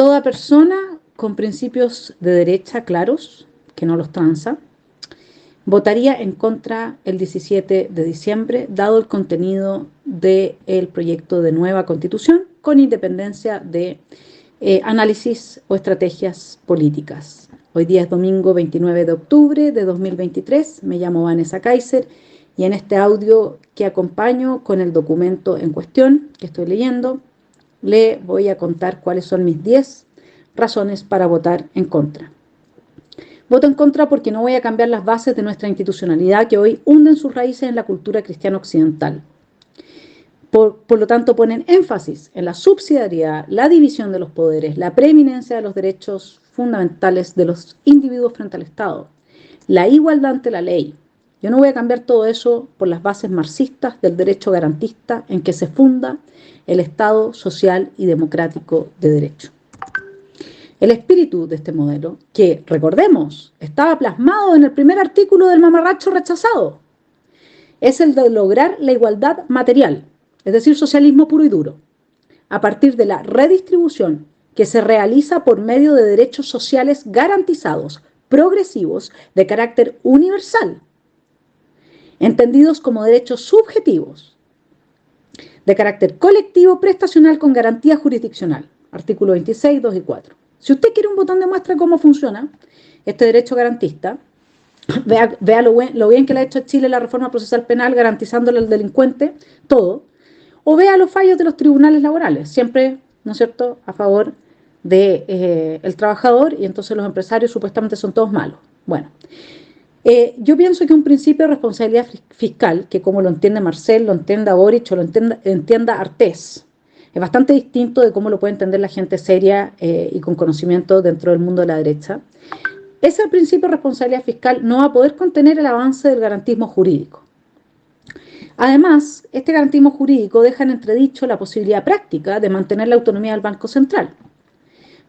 Toda persona con principios de derecha claros, que no los tranza, votaría en contra el 17 de diciembre, dado el contenido del proyecto de nueva constitución, con independencia de análisis o estrategias políticas. Hoy día es domingo 29 de octubre de 2023, me llamo Vanessa Kaiser y en este audio que acompaño con el documento en cuestión que estoy leyendo, le voy a contar cuáles son mis 10 razones para votar en contra. Voto en contra porque no voy a cambiar las bases de nuestra institucionalidad que hoy hunden sus raíces en la cultura cristiana occidental. Por lo tanto, ponen énfasis en la subsidiariedad, la división de los poderes, la preeminencia de los derechos fundamentales de los individuos frente al Estado, la igualdad ante la ley. Yo no voy a cambiar todo eso por las bases marxistas del derecho garantista en que se funda el Estado social y democrático de derecho. El espíritu de este modelo, que, recordemos, estaba plasmado en el primer artículo del mamarracho rechazado, es el de lograr la igualdad material, es decir, socialismo puro y duro, a partir de la redistribución que se realiza por medio de derechos sociales garantizados, progresivos, de carácter universal, entendidos como derechos subjetivos, de carácter colectivo, prestacional con garantía jurisdiccional, artículo 26, 2 y 4. Si usted quiere un botón de muestra de cómo funciona este derecho garantista, vea lo bien que le ha hecho a Chile la reforma procesal penal garantizándole al delincuente todo, o vea los fallos de los tribunales laborales, siempre, ¿no es cierto?, a favor del trabajador, y entonces los empresarios supuestamente son todos malos. Bueno, yo pienso que un principio de responsabilidad fiscal, que como lo entiende Marcel, lo entienda Boric o lo entienda Artés, es bastante distinto de cómo lo puede entender la gente seria y con conocimiento dentro del mundo de la derecha. Ese principio de responsabilidad fiscal no va a poder contener el avance del garantismo jurídico. Además, este garantismo jurídico deja en entredicho la posibilidad práctica de mantener la autonomía del Banco Central,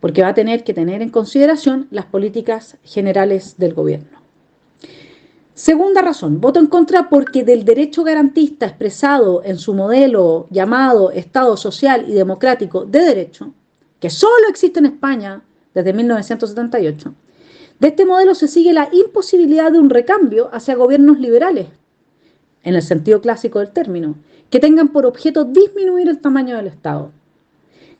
porque va a tener que tener en consideración las políticas generales del gobierno. Segunda razón, voto en contra porque del derecho garantista expresado en su modelo llamado Estado Social y Democrático de Derecho, que solo existe en España desde 1978, de este modelo se sigue la imposibilidad de un recambio hacia gobiernos liberales, en el sentido clásico del término, que tengan por objeto disminuir el tamaño del Estado.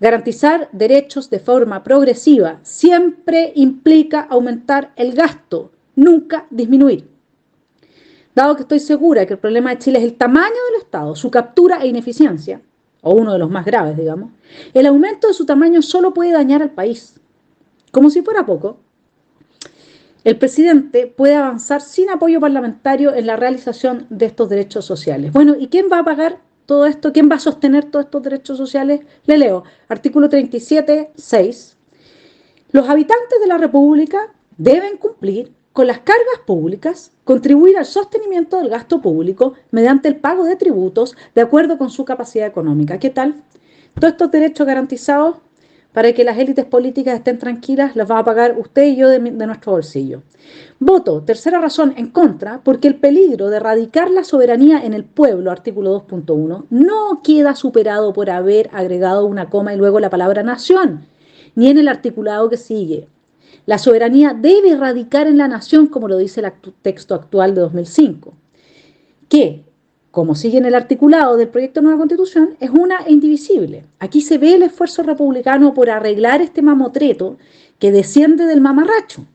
Garantizar derechos de forma progresiva siempre implica aumentar el gasto, nunca disminuir. Dado que estoy segura que el problema de Chile es el tamaño del Estado, su captura e ineficiencia, o uno de los más graves, digamos, el aumento de su tamaño solo puede dañar al país. Como si fuera poco, el presidente puede avanzar sin apoyo parlamentario en la realización de estos derechos sociales. Bueno, ¿y quién va a pagar todo esto? ¿Quién va a sostener todos estos derechos sociales? Le leo, artículo 37, 6. Los habitantes de la República deben cumplir con las cargas públicas, contribuir al sostenimiento del gasto público mediante el pago de tributos de acuerdo con su capacidad económica. ¿Qué tal? Todos estos derechos garantizados para que las élites políticas estén tranquilas, las va a pagar usted y yo de nuestro bolsillo. Voto, tercera razón, en contra, porque el peligro de erradicar la soberanía en el pueblo, artículo 2.1, no queda superado por haber agregado una coma y luego la palabra nación, ni en el articulado que sigue. La soberanía debe radicar en la nación, como lo dice el texto actual de 2005, que, como sigue en el articulado del proyecto de nueva constitución, es una e indivisible. Aquí se ve el esfuerzo republicano por arreglar este mamotreto que desciende del mamarracho.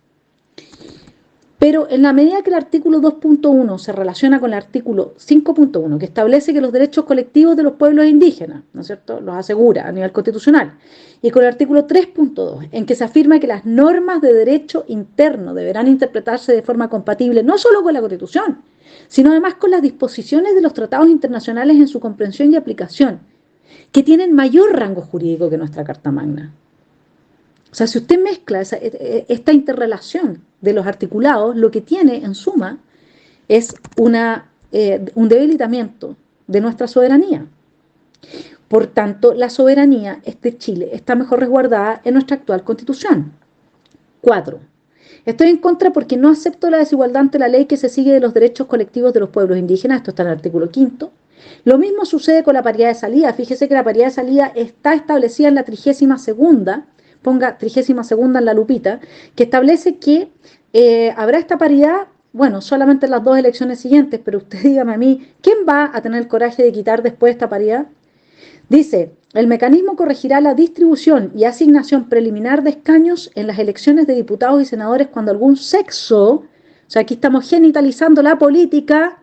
Pero en la medida que el artículo 2.1 se relaciona con el artículo 5.1, que establece que los derechos colectivos de los pueblos indígenas, ¿no es cierto?, los asegura a nivel constitucional, y con el artículo 3.2, en que se afirma que las normas de derecho interno deberán interpretarse de forma compatible no solo con la Constitución, sino además con las disposiciones de los tratados internacionales en su comprensión y aplicación, que tienen mayor rango jurídico que nuestra Carta Magna. O sea, si usted mezcla esta interrelación de los articulados, lo que tiene en suma es un debilitamiento de nuestra soberanía. Por tanto, la soberanía de Chile está mejor resguardada en nuestra actual Constitución. 4. Estoy en contra porque no acepto la desigualdad ante la ley que se sigue de los derechos colectivos de los pueblos indígenas. Esto está en el artículo 5. Lo mismo sucede con la paridad de salida. Fíjese que la paridad de salida está establecida en la 32ª ponga 32ª en la lupita, que establece que habrá esta paridad, bueno, solamente en las 2 elecciones siguientes, pero usted dígame a mí, ¿quién va a tener el coraje de quitar después esta paridad? Dice, el mecanismo corregirá la distribución y asignación preliminar de escaños en las elecciones de diputados y senadores cuando algún sexo, o sea, aquí estamos genitalizando la política,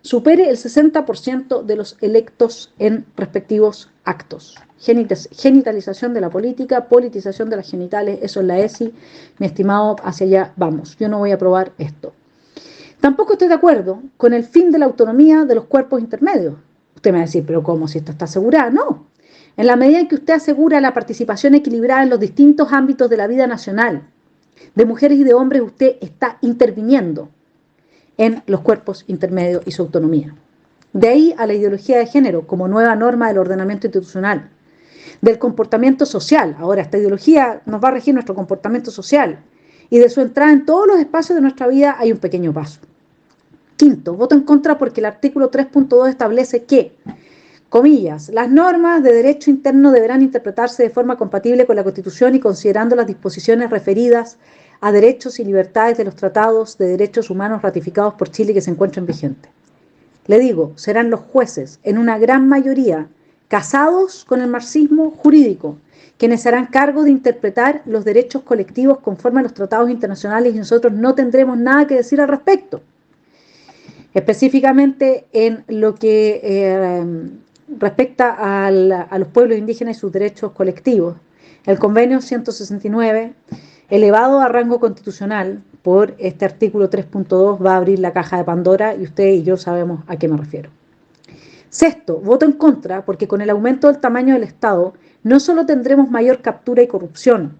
supere el 60% de los electos en respectivos actos. Genitalización de la política, politización de las genitales, eso es la ESI, mi estimado, hacia allá vamos. Yo no voy a aprobar esto. Tampoco estoy de acuerdo con el fin de la autonomía de los cuerpos intermedios. Usted me va a decir, pero ¿cómo? Si esto está asegurado. No. En la medida en que usted asegura la participación equilibrada en los distintos ámbitos de la vida nacional, de mujeres y de hombres, usted está interviniendo en los cuerpos intermedios y su autonomía. De ahí a la ideología de género como nueva norma del ordenamiento institucional, del comportamiento social. Ahora, esta ideología nos va a regir nuestro comportamiento social y de su entrada en todos los espacios de nuestra vida hay un pequeño paso. Quinto, voto en contra porque el artículo 3.2 establece que, comillas, las normas de derecho interno deberán interpretarse de forma compatible con la Constitución y considerando las disposiciones referidas a derechos y libertades de los tratados de derechos humanos ratificados por Chile que se encuentran vigentes. Le digo, serán los jueces, en una gran mayoría, casados con el marxismo jurídico, quienes se harán cargo de interpretar los derechos colectivos conforme a los tratados internacionales y nosotros no tendremos nada que decir al respecto. Específicamente en lo que respecta a los pueblos indígenas y sus derechos colectivos. El convenio 169, elevado a rango constitucional por este artículo 3.2, va a abrir la caja de Pandora y usted y yo sabemos a qué me refiero. Sexto, voto en contra porque con el aumento del tamaño del Estado no solo tendremos mayor captura y corrupción,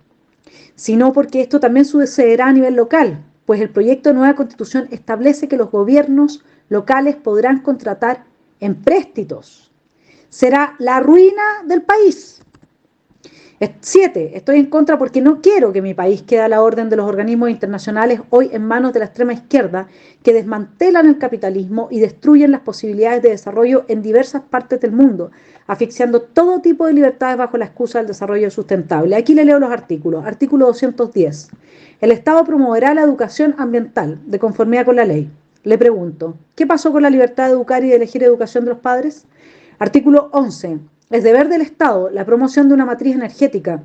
sino porque esto también sucederá a nivel local, pues el proyecto de nueva Constitución establece que los gobiernos locales podrán contratar empréstitos. Será la ruina del país. 7. Estoy en contra porque no quiero que mi país quede a la orden de los organismos internacionales hoy en manos de la extrema izquierda que desmantelan el capitalismo y destruyen las posibilidades de desarrollo en diversas partes del mundo, asfixiando todo tipo de libertades bajo la excusa del desarrollo sustentable. Aquí le leo los artículos. Artículo 210. El Estado promoverá la educación ambiental de conformidad con la ley. Le pregunto, ¿qué pasó con la libertad de educar y de elegir educación de los padres? Artículo 11. Es deber del Estado la promoción de una matriz energética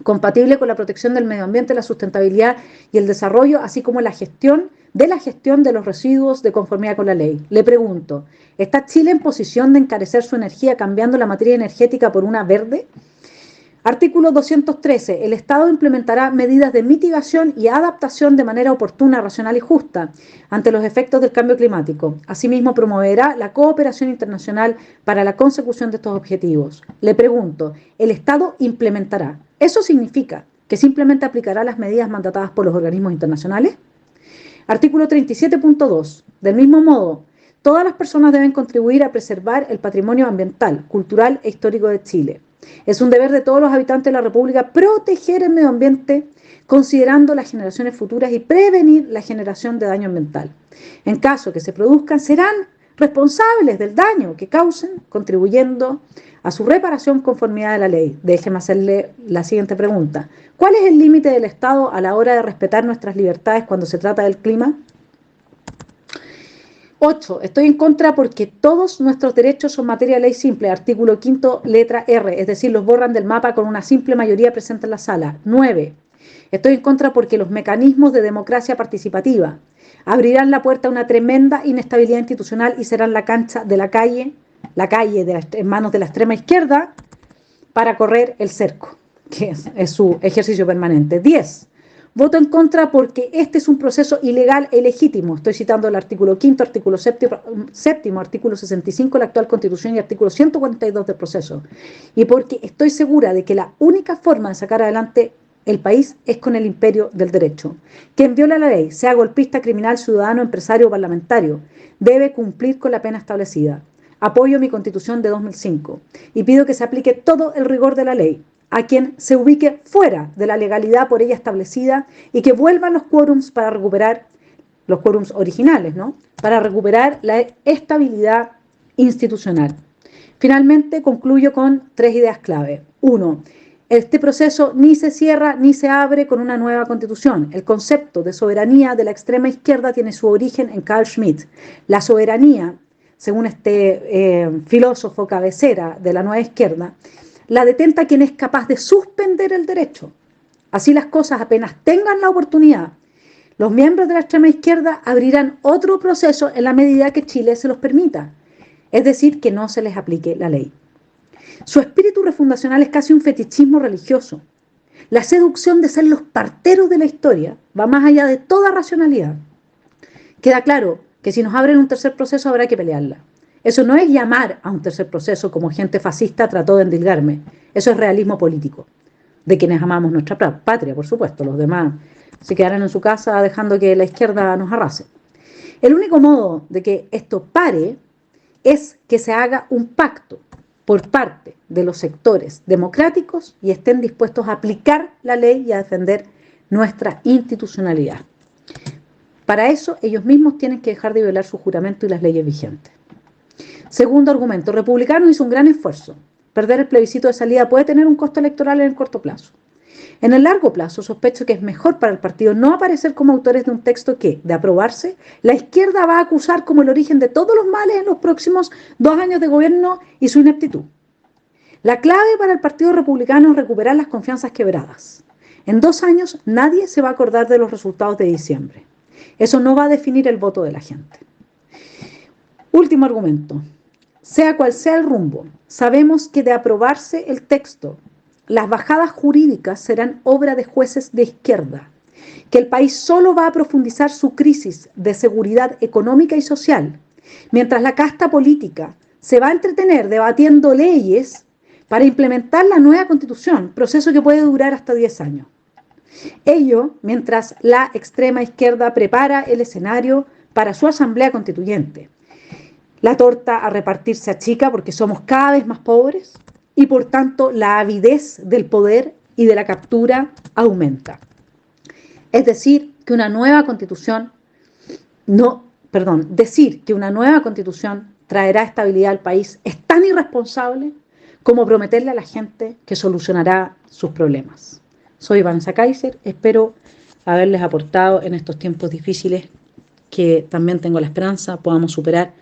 compatible con la protección del medio ambiente, la sustentabilidad y el desarrollo, así como la gestión de los residuos de conformidad con la ley. Le pregunto, ¿está Chile en posición de encarecer su energía cambiando la matriz energética por una verde? Artículo 213. El Estado implementará medidas de mitigación y adaptación de manera oportuna, racional y justa ante los efectos del cambio climático. Asimismo, promoverá la cooperación internacional para la consecución de estos objetivos. Le pregunto, ¿el Estado implementará? ¿Eso significa que simplemente aplicará las medidas mandatadas por los organismos internacionales? Artículo 37.2. Del mismo modo, todas las personas deben contribuir a preservar el patrimonio ambiental, cultural e histórico de Chile. Es un deber de todos los habitantes de la República proteger el medio ambiente considerando las generaciones futuras y prevenir la generación de daño ambiental. En caso que se produzcan, serán responsables del daño que causen, contribuyendo a su reparación conformidad de la ley. Déjeme hacerle la siguiente pregunta. ¿Cuál es el límite del Estado a la hora de respetar nuestras libertades cuando se trata del clima? 8. Estoy en contra porque todos nuestros derechos son materia de ley simple, artículo 5, letra R, es decir, los borran del mapa con una simple mayoría presente en la sala. 9. Estoy en contra porque los mecanismos de democracia participativa abrirán la puerta a una tremenda inestabilidad institucional y serán la cancha de la calle en manos de la extrema izquierda para correr el cerco, que es su ejercicio permanente. 10. Voto en contra porque este es un proceso ilegal e ilegítimo. Estoy citando el artículo 5, artículo 7, artículo 65 de la actual Constitución y artículo 142 del proceso. Y porque estoy segura de que la única forma de sacar adelante el país es con el imperio del derecho. Quien viola la ley, sea golpista, criminal, ciudadano, empresario o parlamentario, debe cumplir con la pena establecida. Apoyo mi Constitución de 2005 y pido que se aplique todo el rigor de la ley a quien se ubique fuera de la legalidad por ella establecida y que vuelvan los quórums para recuperar, los quórums originales, ¿no? Para recuperar la estabilidad institucional. Finalmente, concluyo con 3 ideas clave. 1. Este proceso ni se cierra ni se abre con una nueva constitución. El concepto de soberanía de la extrema izquierda tiene su origen en Carl Schmitt. La soberanía, según este filósofo cabecera de la nueva izquierda, la detenta quien es capaz de suspender el derecho. Así las cosas, apenas tengan la oportunidad, los miembros de la extrema izquierda abrirán otro proceso en la medida que Chile se los permita, es decir, que no se les aplique la ley. Su espíritu refundacional es casi un fetichismo religioso. La seducción de ser los parteros de la historia va más allá de toda racionalidad. Queda claro que si nos abren un tercer proceso habrá que pelearla. Eso no es llamar a un tercer proceso como gente fascista trató de endilgarme. Eso es realismo político, de quienes amamos nuestra patria, por supuesto. Los demás se quedarán en su casa dejando que la izquierda nos arrase. El único modo de que esto pare es que se haga un pacto por parte de los sectores democráticos y estén dispuestos a aplicar la ley y a defender nuestra institucionalidad. Para eso, ellos mismos tienen que dejar de violar su juramento y las leyes vigentes. Segundo argumento, Republicano hizo un gran esfuerzo. Perder el plebiscito de salida puede tener un costo electoral en el corto plazo. En el largo plazo, sospecho que es mejor para el partido no aparecer como autores de un texto que, de aprobarse, la izquierda va a acusar como el origen de todos los males en los próximos 2 años de gobierno y su ineptitud. La clave para el Partido Republicano es recuperar las confianzas quebradas. En 2 años nadie se va a acordar de los resultados de diciembre. Eso no va a definir el voto de la gente. Último argumento. Sea cual sea el rumbo, sabemos que de aprobarse el texto, las bajadas jurídicas serán obra de jueces de izquierda, que el país solo va a profundizar su crisis de seguridad económica y social, mientras la casta política se va a entretener debatiendo leyes para implementar la nueva constitución, proceso que puede durar hasta 10 años. Ello mientras la extrema izquierda prepara el escenario para su asamblea constituyente. La torta a repartir se achica porque somos cada vez más pobres y por tanto la avidez del poder y de la captura aumenta. Es decir, que una nueva constitución decir que una nueva constitución traerá estabilidad al país es tan irresponsable como prometerle a la gente que solucionará sus problemas. Soy Vanessa Kaiser, espero haberles aportado en estos tiempos difíciles que también tengo la esperanza podamos superar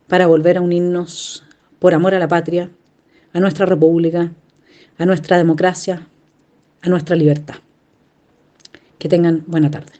para volver a unirnos por amor a la patria, a nuestra república, a nuestra democracia, a nuestra libertad. Que tengan buena tarde.